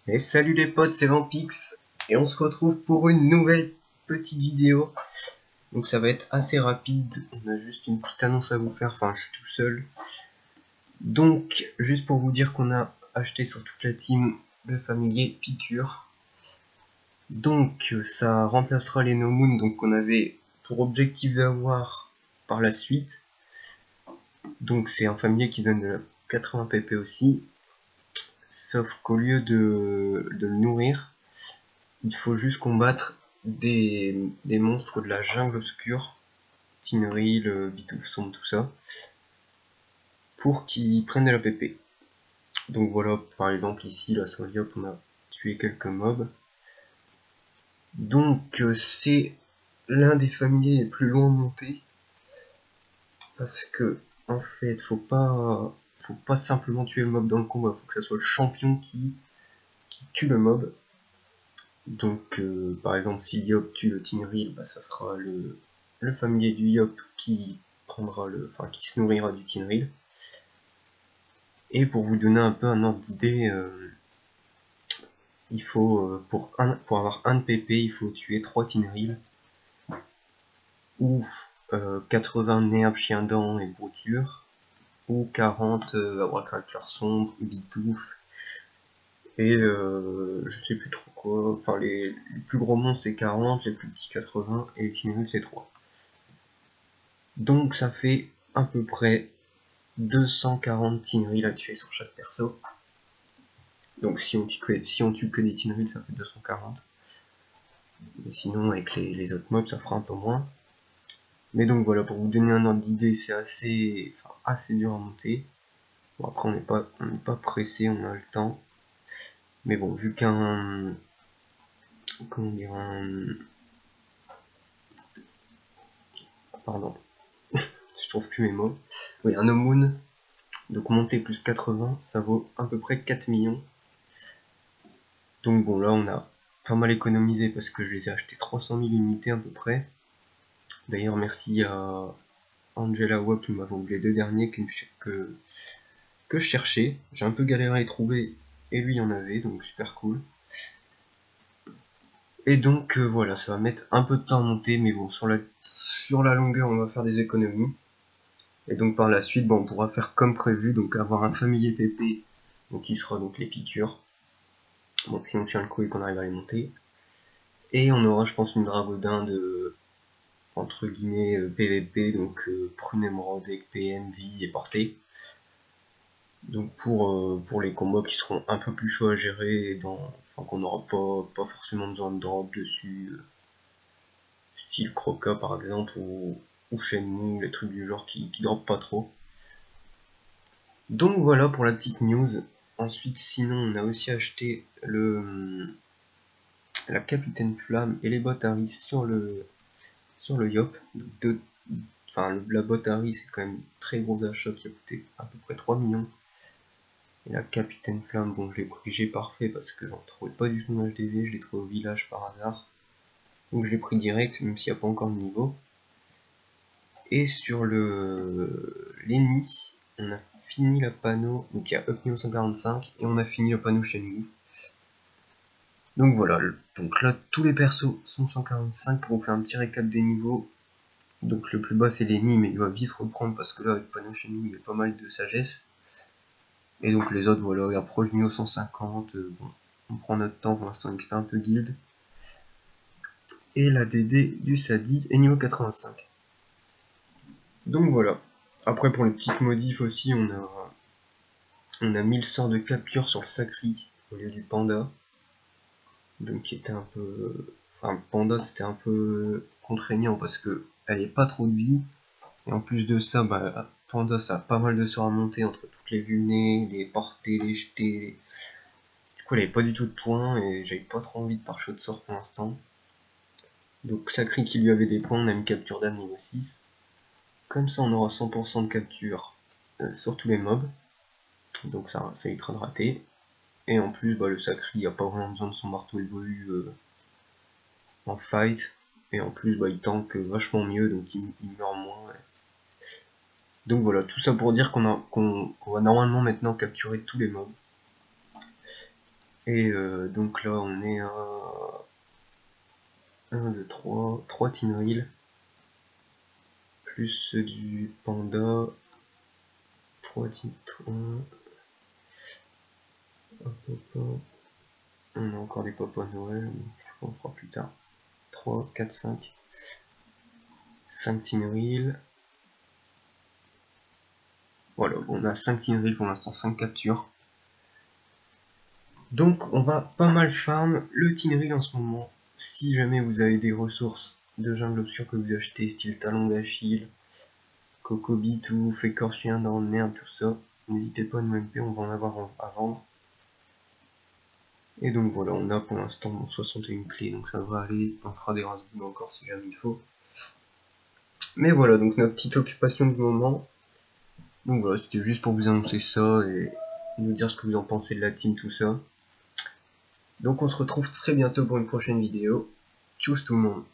Et salut les potes, c'est Vampix et on se retrouve pour une nouvelle petite vidéo. Donc ça va être assez rapide, on a juste une petite annonce à vous faire, enfin je suis tout seul. Donc juste pour vous dire qu'on a acheté sur toute la team le familier Piqûre. Donc ça remplacera les No Moon, donc on avait pour objectif d'avoir par la suite. Donc c'est un familier qui donne de la 80 pp aussi. Sauf qu'au lieu de le nourrir, il faut juste combattre des monstres de la jungle obscure, Tinril, Bitouf Sombre, tout ça, pour qu'ils prennent de la PP. Donc voilà, par exemple ici, la Soliop, on a tué quelques mobs. Donc c'est l'un des familiers les plus longs à monter, parce que en fait, faut pas simplement tuer le mob dans le combat, faut que ça soit le champion qui tue le mob. Donc par exemple si Yop tue le Tinril, bah, ça sera le familier du Yop qui prendra qui se nourrira du Tinril. Et pour vous donner un peu un ordre d'idée, il faut pour avoir un de PP, il faut tuer 3 Tinril ou 80 Néab Chien Dent et Brouture, ou 40 Abracraqueur Sombre, Bitouf, et je sais plus trop quoi, enfin les plus gros monstres c'est 40, les plus petits 80, et les Tinril c'est 3. Donc ça fait à peu près 240 Tinril à tuer sur chaque perso. Donc si on tue que des Tinril, ça fait 240. Mais sinon avec les autres mobs ça fera un peu moins. Mais donc voilà, pour vous donner un ordre d'idée, c'est assez dur à monter. Bon après on n'est pas pressé, on a le temps. Mais bon, vu qu'un... Comment dire, pardon, je trouve plus mes mots. Oui, un Omoon, donc monter plus 80, ça vaut à peu près 4 millions. Donc bon, là on a pas mal économisé parce que je les ai achetés 300 000 unités à peu près. D'ailleurs merci à Angela Wap qui m'a vendu les deux derniers que je cherchais. J'ai un peu galéré à les trouver et lui il y en avait, donc super cool. Et donc voilà, ça va mettre un peu de temps à monter, mais bon, sur la longueur on va faire des économies. Et donc par la suite, bon, on pourra faire comme prévu, donc avoir un familier PP, donc qui sera donc les piqûres. Donc si on tient le coup et qu'on arrive à les monter. Et on aura je pense une Dragodin de entre guillemets PVP, donc prune émeraude avec PM, vie et portée. Donc pour les combats qui seront un peu plus chauds à gérer, et qu'on n'aura pas forcément besoin de drop dessus, style Croca par exemple, ou Shenmue, les trucs du genre qui drop pas trop. Donc voilà pour la petite news. Ensuite sinon on a aussi acheté la Capitaine Flamme et les bottes Harry sur le Yop. La botte Harry c'est quand même très gros achat qui a coûté à peu près 3 millions. Et la Capitaine Flamme, bon je l'ai pris G parfait parce que j'en trouvais pas du tout dans HDV, je l'ai trouvé au village par hasard. Donc je l'ai pris direct même s'il n'y a pas encore de niveau. Et sur l'ennemi, on a fini la panneau, donc il y a up niveau 145 et on a fini le panneau Shenmue. Donc voilà, donc là tous les persos sont 145 pour vous faire un petit récap des niveaux. Donc le plus bas c'est Lenny, mais il va vite se reprendre parce que là avec panneau Shenmue il y a pas mal de sagesse. Et donc les autres voilà, il approche du niveau 150, bon, on prend notre temps pour l'instant, XP un peu guild. Et la DD du Sadi est niveau 85. Donc voilà. Après pour les petites modifs aussi, on a mis le sort de capture sur le Sacri au lieu du Panda. Donc qui était un peu... Enfin Panda c'était un peu contraignant parce que elle n'est pas trop de vie. Et en plus de ça, bah, Panda ça a pas mal de sorts à monter entre toutes les vulnés, les portées, les jetés. Du coup elle avait pas du tout de points et j'avais pas trop envie de pare-shot de sort pour l'instant. Donc Sacri qui lui avait des points, on a mis capture d'âme niveau 6. Comme ça on aura 100% de capture sur tous les mobs. Donc ça évitera de rater. Et en plus bah, le Sacri a pas vraiment besoin de son marteau évolue en fight. Et en plus bah, il tank vachement mieux, donc il meurt moins. Ouais. Donc voilà, tout ça pour dire qu'on va normalement maintenant capturer tous les mobs. Et donc là on est à 1, 2, 3 Tinril, plus ceux du panda, 3 Titouans, on a encore des Papa Noël, on fera plus tard, 3, 4, 5, 5 Tinril. Voilà, bon, on a 5 Tinril pour l'instant, 5 captures. Donc on va pas mal farm le Tinril en ce moment. Si jamais vous avez des ressources de jungle obscure que vous achetez, style talon d'Achille, Cocobitou, Fécor chien dans le merde, tout ça, n'hésitez pas à nous MP, on va en avoir à vendre. Et donc voilà, on a pour l'instant 61 clés, donc ça va aller, on fera des rases-boules encore si jamais il faut. Mais voilà, donc notre petite occupation du moment. Donc voilà, c'était juste pour vous annoncer ça et nous dire ce que vous en pensez de la team, tout ça. Donc on se retrouve très bientôt pour une prochaine vidéo. Tchuss tout le monde.